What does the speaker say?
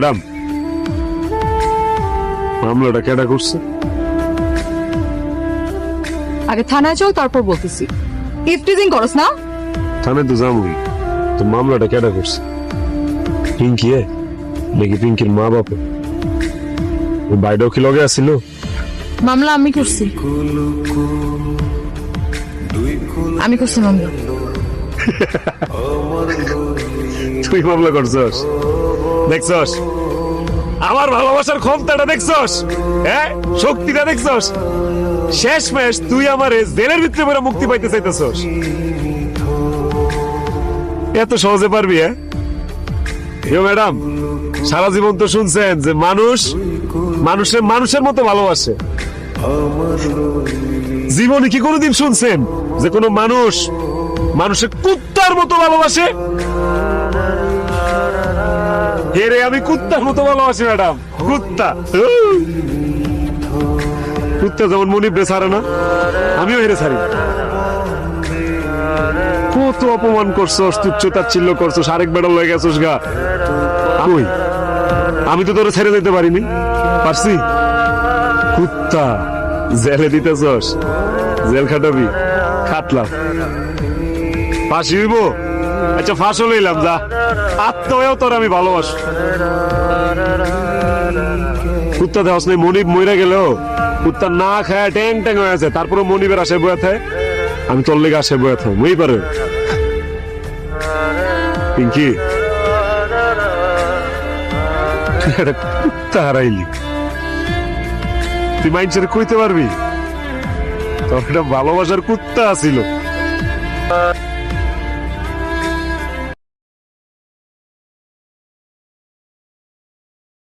Madam, মামলাটা কেডা করছে? আগে থানায় চল, তারপর বলতেছি। ইফটিজিং করস না? থানায় তো যাবই, তো মামলাটা কেডা করছে? পিঙ্কি নাকি পিঙ্কির মা বাপে? ওই বাইরেও কি লগে আসছিল? মামলা আমি করছি। আমি করছি মামলা। তুই মামলা করছস? দেখছস আমার ভালোবাসার ক্ষমতাটা? দেখছস? হ্যাঁ, শক্তিটা দেখছস? শেষ মেশ তুই আমারে জেলের ভিতরে পড়ে মুক্তি পাইতে চাইতেছস? এত সহজে পারবি? হ্যাঁ ম্যাডাম, সারা জীবন তো শুনছেন যে মানুষ মানুষের মতো ভালোবাসে। জীবনে কি কোনোদিন শুনছেন যে কোনো মানুষের কুত্তার মতো ভালোবাসে? হেরে আমি কুত্তার মতো ভালোবাসি ম্যাডাম, কুত্তা। কুত্তা যেমন মনিবরে ছাড়ে না, আমিও হেরে ছাড়ি। কত অপমান করছস, তুচ্ছ তাচ্ছিল্য করছস, আরেক বেড়া লয়ে গেছস গা। কই, আমি তো তোরে ছেড়ে দিতে পারিনি, পারছি? কুত্তা, জেলে দিতেছস, জেল খাটাবি, খাটলাম। ফাঁসি হইব? আচ্ছা ফাঁসও লইলাম, যা। আত্মীয় তোর আমি ভালোবাসি। কুত্তা দেওয়াস নাই, মনিব মইরা গেল, কুত্তা না খায় ট্যাং ট্যাং হয়ে আছে, তারপরে মনিবের আসে বয়ে থাকে, আমি তোর লেগে আসে বয়ে থাক, মই পারে। পিঙ্কি, তুই একটা কুত্তা হারাইলি, তুই মাইন্ডসেট কইতে পারবি তোর একটা ভালোবাসার কুত্তা আছিল?